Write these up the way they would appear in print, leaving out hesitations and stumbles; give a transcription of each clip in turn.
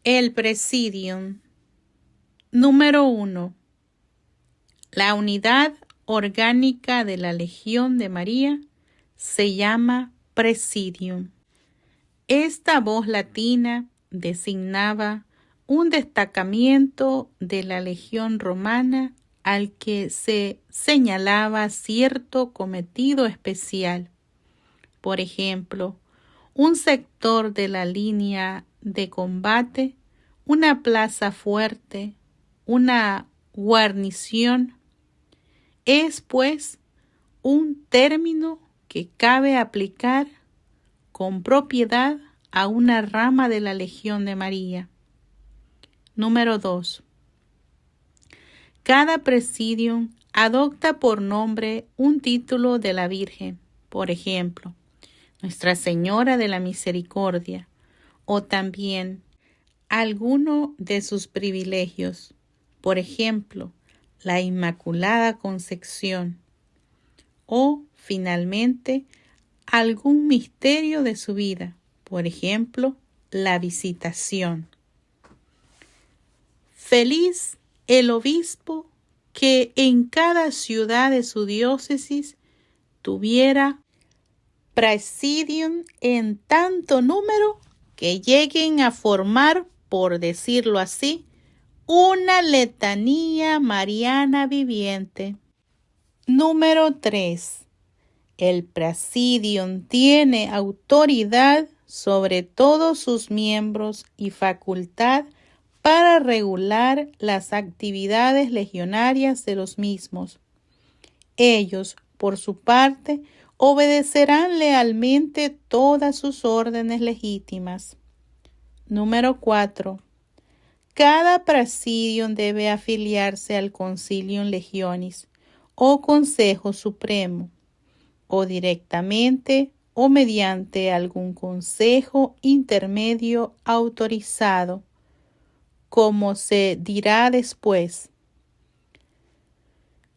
El Presidium. Número 1. La unidad orgánica de la Legión de María se llama Presidium. Esta voz latina designaba un destacamiento de la Legión romana al que se señalaba cierto cometido especial. Por ejemplo, un sector de la línea de combate, una plaza fuerte, una guarnición. Es, pues, un término que cabe aplicar con propiedad a una rama de la Legión de María. Número 2. Cada presidium adopta por nombre un título de la Virgen, por ejemplo, Nuestra Señora de la Misericordia, o también alguno de sus privilegios, por ejemplo, la Inmaculada Concepción, o finalmente algún misterio de su vida, por ejemplo, la Visitación. Feliz el obispo que en cada ciudad de su diócesis tuviera presidium en tanto número que lleguen a formar, por decirlo así, una letanía mariana viviente. Número 3. El presidium tiene autoridad sobre todos sus miembros y facultad para regular las actividades legionarias de los mismos. Ellos, por su parte, obedecerán lealmente todas sus órdenes legítimas. Número 4. Cada presidium debe afiliarse al Concilium Legionis o Consejo Supremo, o directamente o mediante algún consejo intermedio autorizado, como se dirá después.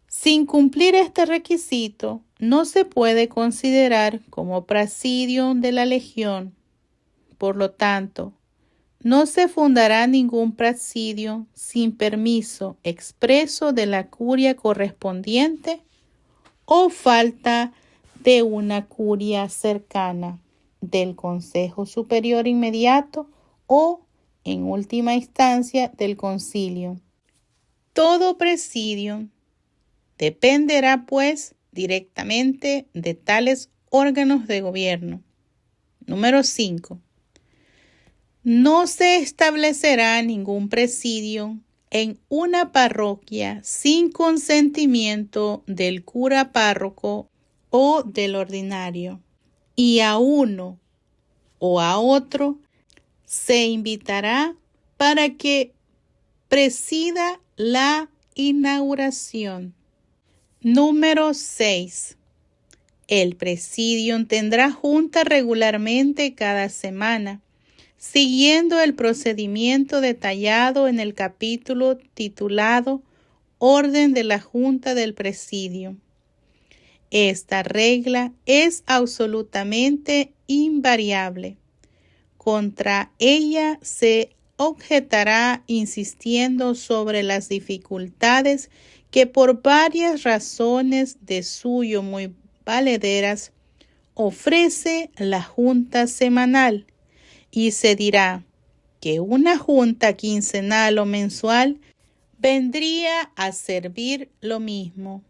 Sin cumplir este requisito, no se puede considerar como presidium de la Legión. Por lo tanto, no se fundará ningún presidium sin permiso expreso de la curia correspondiente o falta de una curia cercana, del Consejo Superior Inmediato o, en última instancia, del Concilio. Todo presidium dependerá, pues, directamente de tales órganos de gobierno. Número 5. No se establecerá ningún presidium en una parroquia sin consentimiento del cura párroco o del ordinario, y a uno o a otro se invitará para que presida la inauguración. Número 6. El presidium tendrá junta regularmente cada semana, siguiendo el procedimiento detallado en el capítulo titulado Orden de la Junta del Presidium. Esta regla es absolutamente invariable. Contra ella se objetará insistiendo sobre las dificultades que por varias razones de suyo muy valederas ofrece la junta semanal, y se dirá que una junta quincenal o mensual vendría a servir lo mismo.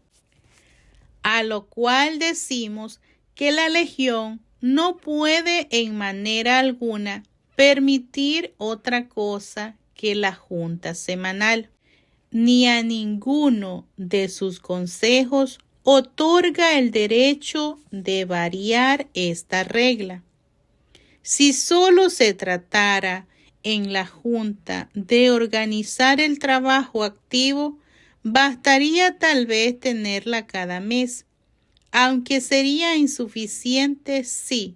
A lo cual decimos que la Legión no puede en manera alguna permitir otra cosa que la junta semanal, ni a ninguno de sus consejos otorga el derecho de variar esta regla. Si solo se tratara en la Junta de organizar el trabajo activo, bastaría tal vez tenerla cada mes, aunque sería insuficiente si,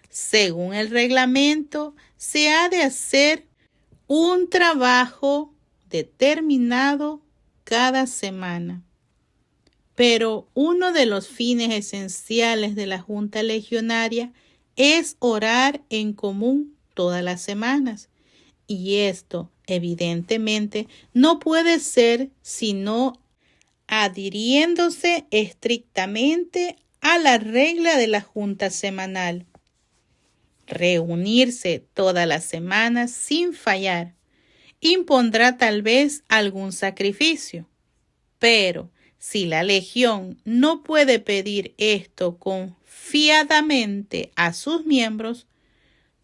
según el reglamento, se ha de hacer un trabajo determinado cada semana. Pero uno de los fines esenciales de la Junta Legionaria es orar en común todas las semanas Y esto, evidentemente, no puede ser sino adhiriéndose estrictamente a la regla de la junta semanal. Reunirse todas las semanas sin fallar impondrá tal vez algún sacrificio, pero si la legión no puede pedir esto confiadamente a sus miembros,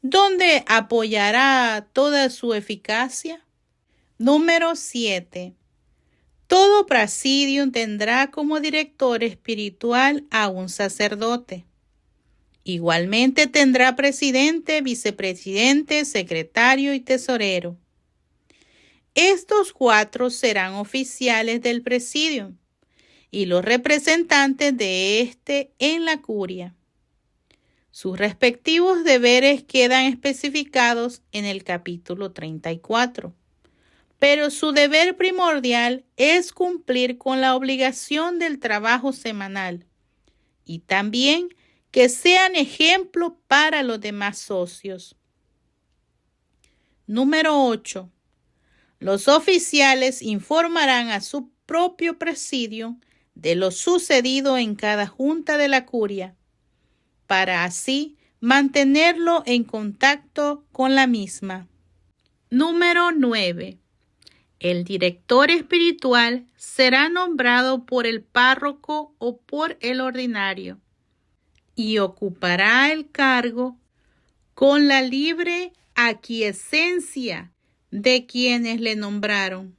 ¿dónde apoyará toda su eficacia? Número 7. Todo presidium tendrá como director espiritual a un sacerdote. Igualmente tendrá presidente, vicepresidente, secretario y tesorero. Estos 4 serán oficiales del presidium y los representantes de éste en la curia. Sus respectivos deberes quedan especificados en el capítulo 34. Pero su deber primordial es cumplir con la obligación del trabajo semanal y también que sean ejemplo para los demás socios. Número 8. Los oficiales informarán a su propio presidio de lo sucedido en cada junta de la curia, para así mantenerlo en contacto con la misma. Número 9. El director espiritual será nombrado por el párroco o por el ordinario y ocupará el cargo con la libre aquiescencia de quienes le nombraron.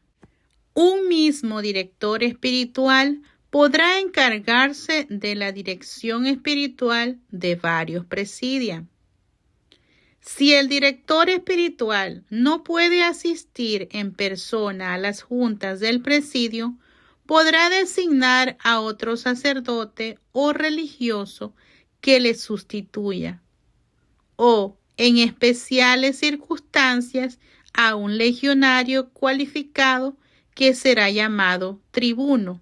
Un mismo director espiritual podrá encargarse de la dirección espiritual de varios presidios. Si el director espiritual no puede asistir en persona a las juntas del presidio, podrá designar a otro sacerdote o religioso que le sustituya, o, en especiales circunstancias, a un legionario cualificado que será llamado tribuno,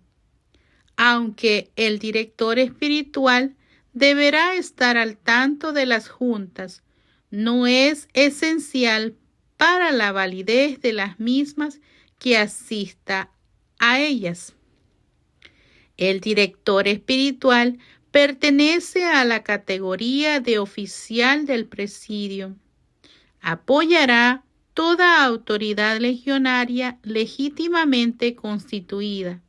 aunque el director espiritual deberá estar al tanto de las juntas. No es esencial para la validez de las mismas que asista a ellas. El director espiritual pertenece a la categoría de oficial del presidio. Apoyará toda autoridad legionaria legítimamente constituida.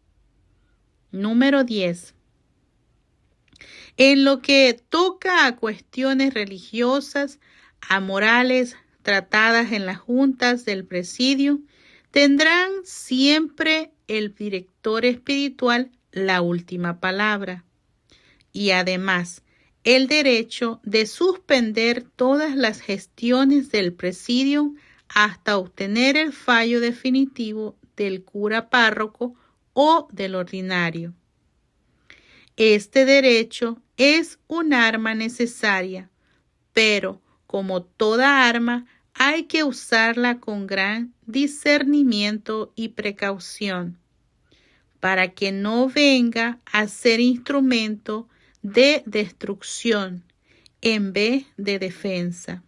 Número 10. En lo que toca a cuestiones religiosas, a morales tratadas en las juntas del presidio, tendrán siempre el director espiritual la última palabra y además el derecho de suspender todas las gestiones del presidio hasta obtener el fallo definitivo del cura párroco o del ordinario. Este derecho es un arma necesaria, pero como toda arma, hay que usarla con gran discernimiento y precaución, para que no venga a ser instrumento de destrucción en vez de defensa.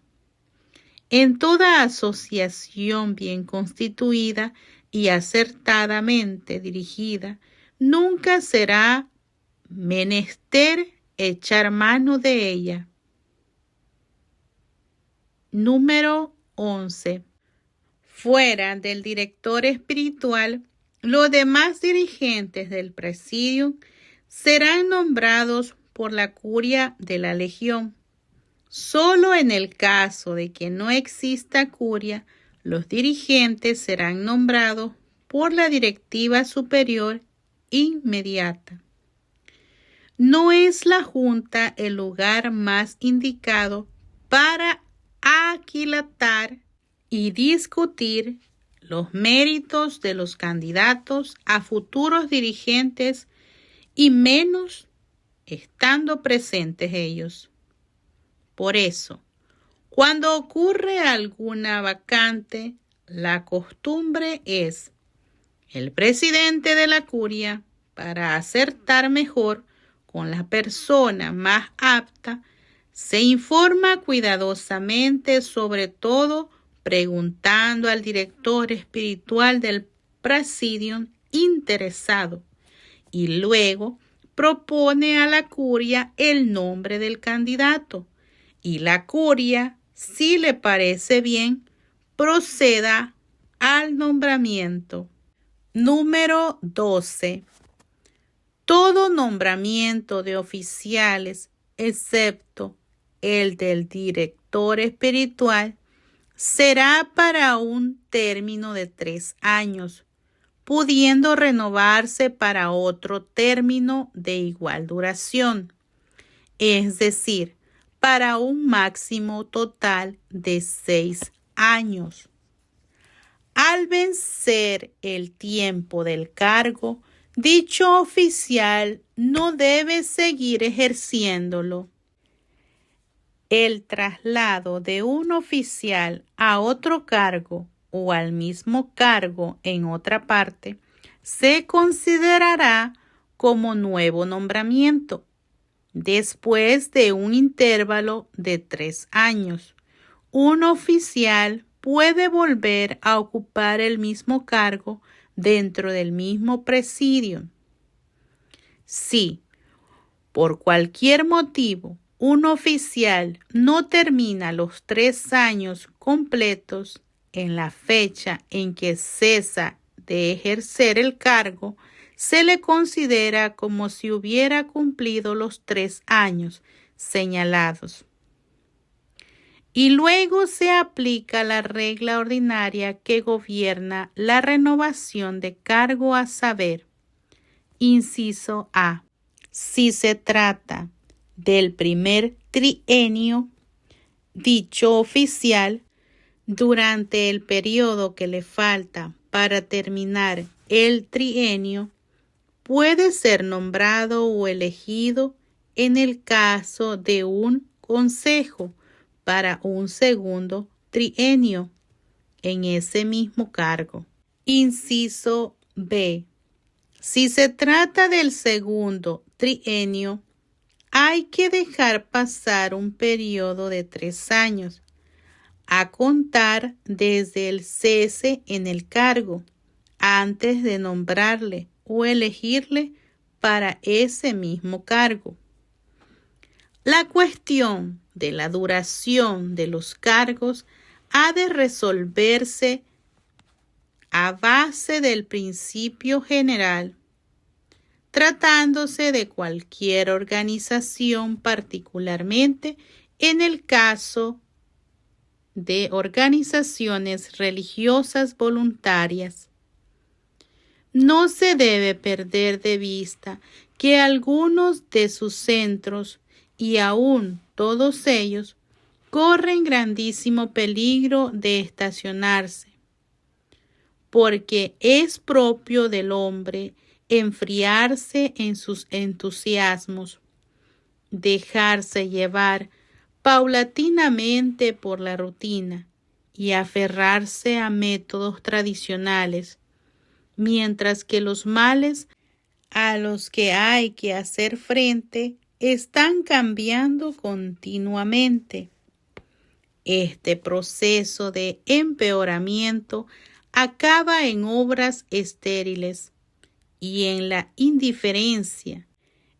En toda asociación bien constituida y acertadamente dirigida, nunca será menester echar mano de ella. Número 11. Fuera del director espiritual, los demás dirigentes del presidio serán nombrados por la curia de la legión. Solo en el caso de que no exista curia, los dirigentes serán nombrados por la directiva superior inmediata. No es la junta el lugar más indicado para aquilatar y discutir los méritos de los candidatos a futuros dirigentes y menos estando presentes ellos. Por eso, cuando ocurre alguna vacante, la costumbre es el presidente de la curia, para acertar mejor con la persona más apta, se informa cuidadosamente sobre todo preguntando al director espiritual del presidium interesado y luego propone a la curia el nombre del candidato y la curia, si le parece bien, proceda al nombramiento. Número 12. Todo nombramiento de oficiales, excepto el del director espiritual, será para un término de 3 años, pudiendo renovarse para otro término de igual duración, es decir, para un máximo total de 6 años. Al vencer el tiempo del cargo, dicho oficial no debe seguir ejerciéndolo. El traslado de un oficial a otro cargo o al mismo cargo en otra parte se considerará como nuevo nombramiento después de un intervalo de 3 años. Un oficial puede volver a ocupar el mismo cargo dentro del mismo presidium. Si, por cualquier motivo, un oficial no termina los 3 años completos en la fecha en que cesa de ejercer el cargo, se le considera como si hubiera cumplido los 3 años señalados. Y luego se aplica la regla ordinaria que gobierna la renovación de cargo, a saber, inciso A, si se trata del primer trienio, dicho oficial, durante el periodo que le falta para terminar el trienio, puede ser nombrado o elegido en el caso de un consejo para un segundo trienio en ese mismo cargo. Inciso B. Si se trata del segundo trienio, hay que dejar pasar un periodo de 3 años, a contar desde el cese en el cargo, antes de nombrarle o elegirle para ese mismo cargo. La cuestión de la duración de los cargos ha de resolverse a base del principio general, tratándose de cualquier organización, particularmente en el caso de organizaciones religiosas voluntarias. No se debe perder de vista que algunos de sus centros, y aún todos ellos, corren grandísimo peligro de estacionarse, porque es propio del hombre enfriarse en sus entusiasmos, dejarse llevar paulatinamente por la rutina y aferrarse a métodos tradicionales, mientras que los males a los que hay que hacer frente están cambiando continuamente. Este proceso de empeoramiento acaba en obras estériles y en la indiferencia,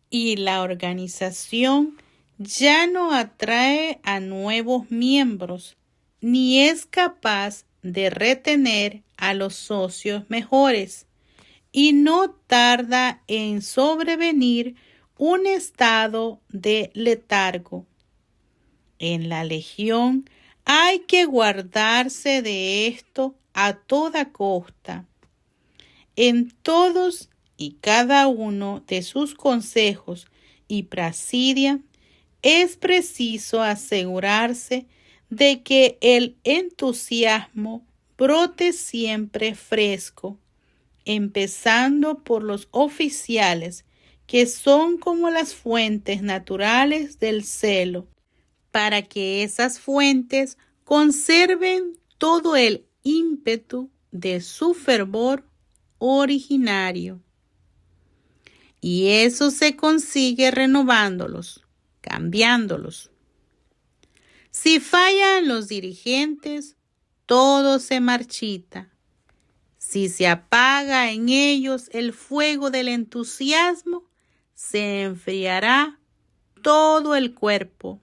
y la organización ya no atrae a nuevos miembros ni es capaz de retener a los socios mejores, y no tarda en sobrevenir un estado de letargo. En la legión hay que guardarse de esto a toda costa. En todos y cada uno de sus consejos y presidia es preciso asegurarse de que el entusiasmo brote siempre fresco, empezando por los oficiales, que son como las fuentes naturales del celo, para que esas fuentes conserven todo el ímpetu de su fervor originario. Y eso se consigue renovándolos, cambiándolos. Si fallan los dirigentes, todo se marchita. Si se apaga en ellos el fuego del entusiasmo, se enfriará todo el cuerpo,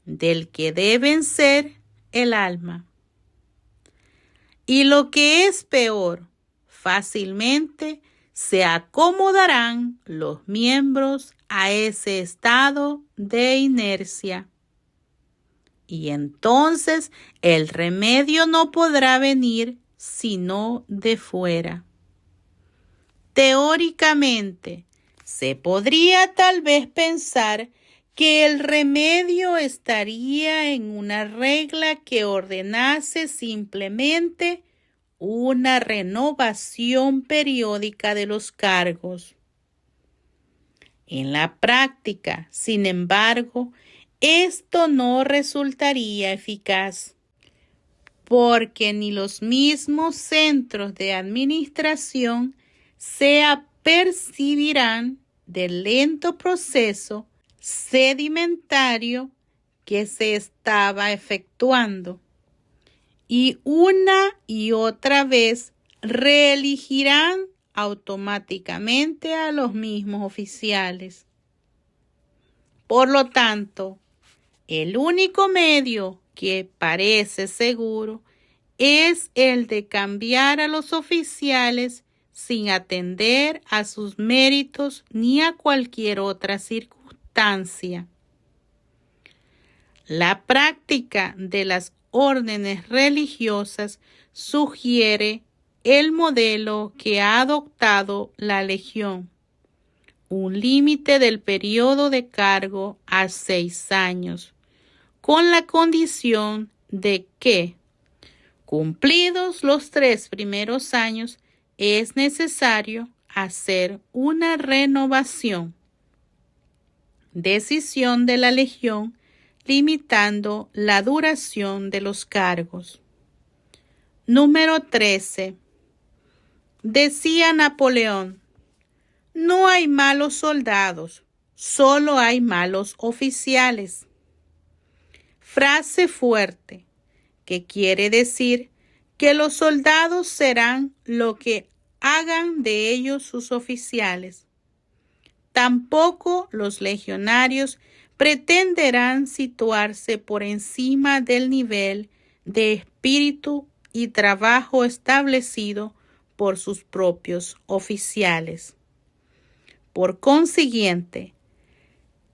del que deben ser el alma. Y lo que es peor, fácilmente se acomodarán los miembros a ese estado de inercia. Y entonces el remedio no podrá venir sino de fuera. Teóricamente, se podría tal vez pensar que el remedio estaría en una regla que ordenase simplemente una renovación periódica de los cargos. En la práctica, sin embargo, esto no resultaría eficaz, porque ni los mismos centros de administración se apercibirán del lento proceso sedimentario que se estaba efectuando, y una y otra vez reelegirán automáticamente a los mismos oficiales. Por lo tanto, el único medio que parece seguro es el de cambiar a los oficiales sin atender a sus méritos ni a cualquier otra circunstancia. La práctica de las órdenes religiosas sugiere el modelo que ha adoptado la Legión, un límite del periodo de cargo a 6 años, con la condición de que, cumplidos los 3 primeros años, es necesario hacer una renovación. Decisión de la Legión limitando la duración de los cargos. Número 13. Decía Napoleón: no hay malos soldados, solo hay malos oficiales. Frase fuerte, que quiere decir que los soldados serán lo que hagan de ellos sus oficiales. Tampoco los legionarios pretenderán situarse por encima del nivel de espíritu y trabajo establecido por sus propios oficiales. Por consiguiente,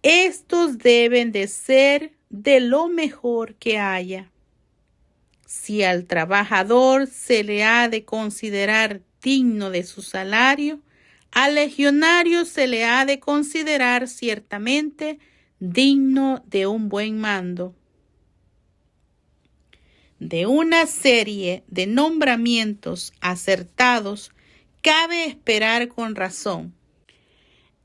estos deben de ser de lo mejor que haya. Si al trabajador se le ha de considerar digno de su salario, al legionario se le ha de considerar ciertamente digno de un buen mando. De una serie de nombramientos acertados cabe esperar con razón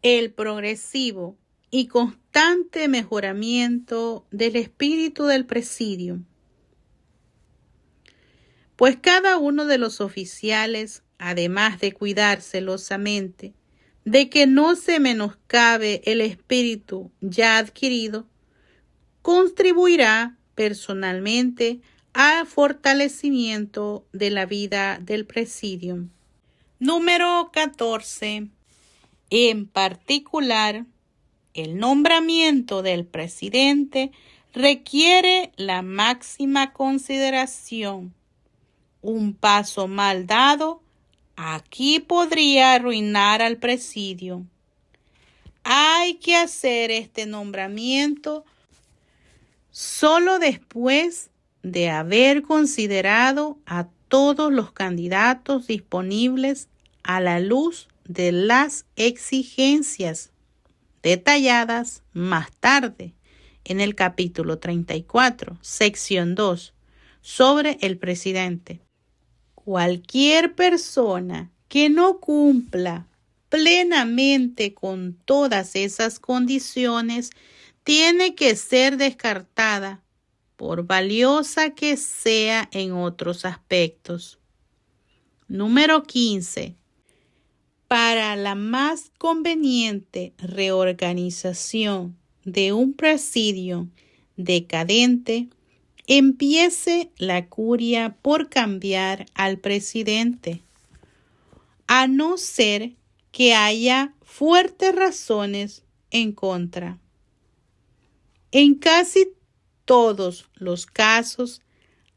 el progresivo y constante mejoramiento del espíritu del presidium, pues cada uno de los oficiales, además de cuidar celosamente de que no se menoscabe el espíritu ya adquirido, contribuirá personalmente al fortalecimiento de la vida del presidium. Número 14. En particular, el nombramiento del presidente requiere la máxima consideración. Un paso mal dado aquí podría arruinar al presidio. Hay que hacer este nombramiento solo después de haber considerado a todos los candidatos disponibles a la luz de las exigencias detalladas más tarde en el capítulo 34, sección 2, sobre el presidente. Cualquier persona que no cumpla plenamente con todas esas condiciones tiene que ser descartada, por valiosa que sea en otros aspectos. Número 15. Para la más conveniente reorganización de un presidio decadente, empiece la curia por cambiar al presidente, a no ser que haya fuertes razones en contra. En casi todos los casos,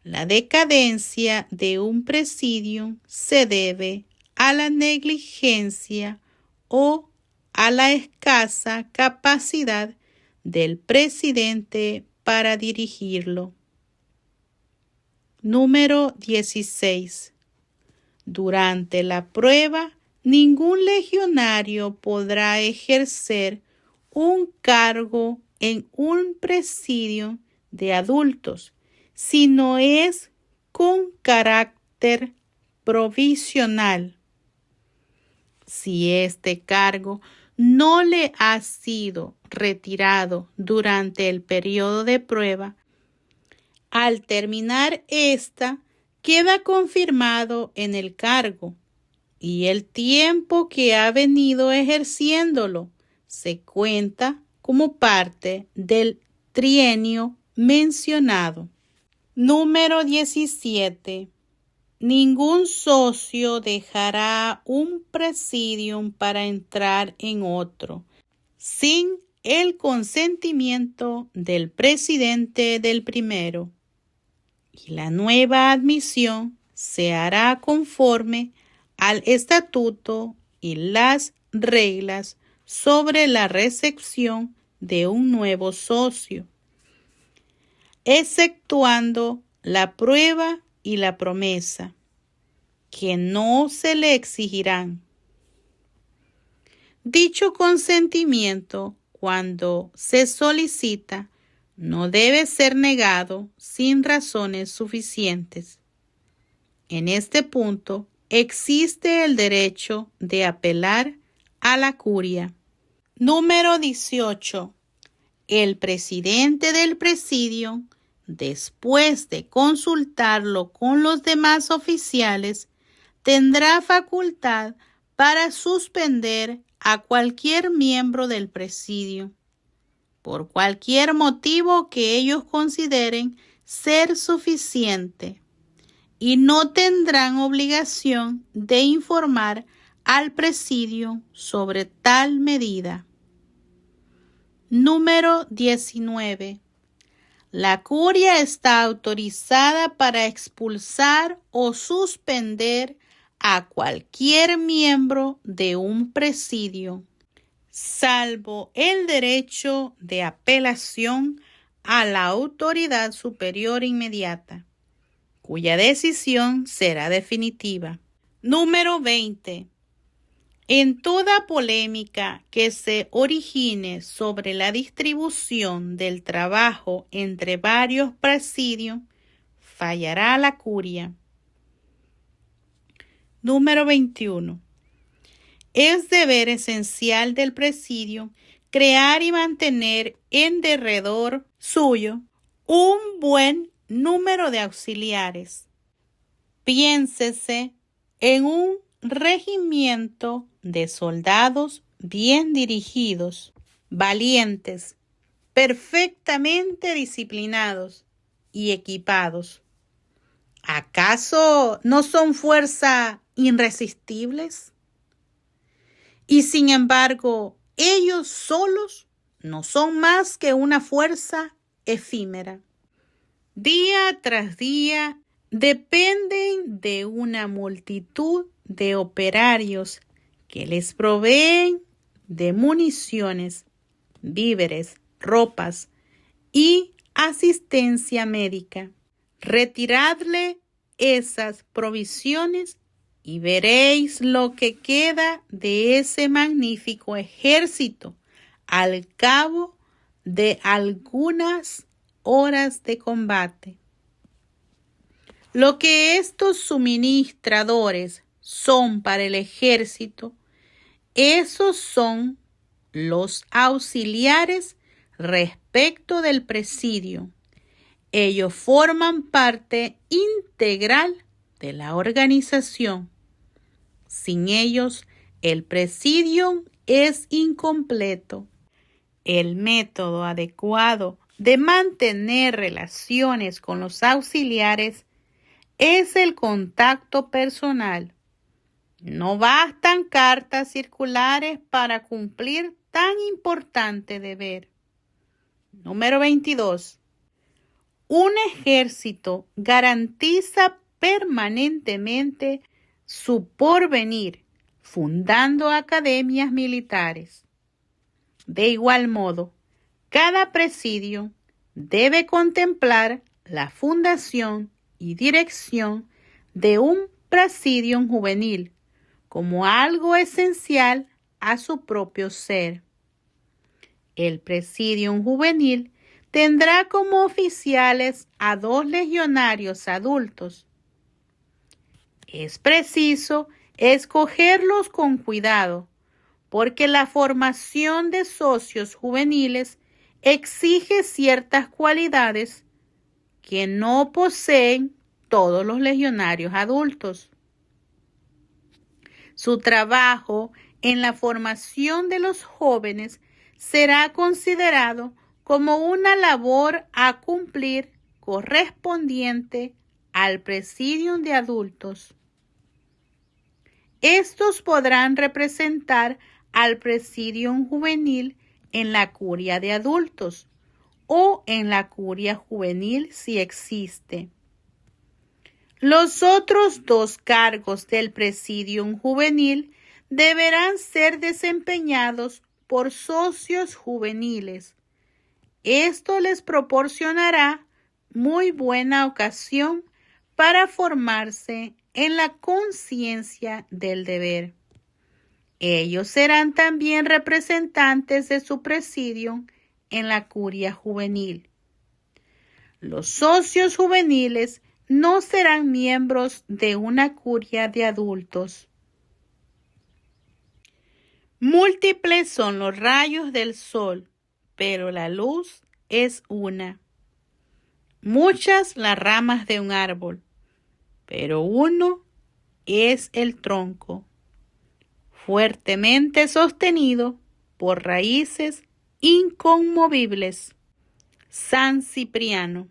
la decadencia de un presidium se debe a la negligencia o a la escasa capacidad del presidente para dirigirlo. Número 16. Durante la prueba, ningún legionario podrá ejercer un cargo en un presidio de adultos si no es con carácter provisional. Si este cargo no le ha sido retirado durante el periodo de prueba, al terminar esta, queda confirmado en el cargo y el tiempo que ha venido ejerciéndolo se cuenta como parte del trienio mencionado. Número 17. Ningún socio dejará un presidium para entrar en otro sin el consentimiento del presidente del primero, y la nueva admisión se hará conforme al estatuto y las reglas sobre la recepción de un nuevo socio, exceptuando la prueba y la promesa, que no se le exigirán. Dicho consentimiento, cuando se solicita, no debe ser negado sin razones suficientes. En este punto, existe el derecho de apelar a la curia. Número 18. El presidente del presidio, después de consultarlo con los demás oficiales, tendrá facultad para suspender a cualquier miembro del presidio, por cualquier motivo que ellos consideren ser suficiente, y no tendrán obligación de informar al presidio sobre tal medida. Número 19. La curia está autorizada para expulsar o suspender a cualquier miembro de un presidio, salvo el derecho de apelación a la autoridad superior inmediata, cuya decisión será definitiva. Número 20. En toda polémica que se origine sobre la distribución del trabajo entre varios presidios, fallará la curia. Número 21. Es deber esencial del presidio crear y mantener en derredor suyo un buen número de auxiliares. Piénsese en un regimiento de soldados bien dirigidos, valientes, perfectamente disciplinados y equipados. ¿Acaso no son fuerza irresistibles? Y sin embargo, ellos solos no son más que una fuerza efímera. Día tras día dependen de una multitud de operarios que les proveen de municiones, víveres, ropas y asistencia médica. Retiradle esas provisiones y veréis lo que queda de ese magnífico ejército al cabo de algunas horas de combate. Lo que estos suministradores son para el ejército, esos son los auxiliares respecto del presidio. Ellos forman parte integral de la organización. Sin ellos, el presidio es incompleto. El método adecuado de mantener relaciones con los auxiliares es el contacto personal. No bastan cartas circulares para cumplir tan importante deber. Número 22. Un ejército garantiza permanentemente su porvenir, fundando academias militares. De igual modo, cada presidio debe contemplar la fundación y dirección de un presidium juvenil como algo esencial a su propio ser. El presidium juvenil tendrá como oficiales a 2 legionarios adultos. Es preciso escogerlos con cuidado, porque la formación de socios juveniles exige ciertas cualidades que no poseen todos los legionarios adultos. Su trabajo en la formación de los jóvenes será considerado como una labor a cumplir correspondiente al presidium de adultos. Estos podrán representar al presidium juvenil en la curia de adultos o en la curia juvenil si existe. Los otros 2 cargos del presidium juvenil deberán ser desempeñados por socios juveniles. Esto les proporcionará muy buena ocasión para formarse en la conciencia del deber. Ellos serán también representantes de su presidium en la curia juvenil. Los socios juveniles no serán miembros de una curia de adultos. Múltiples son los rayos del sol, pero la luz es una. Muchas las ramas de un árbol, pero uno es el tronco, fuertemente sostenido por raíces inconmovibles. San Cipriano.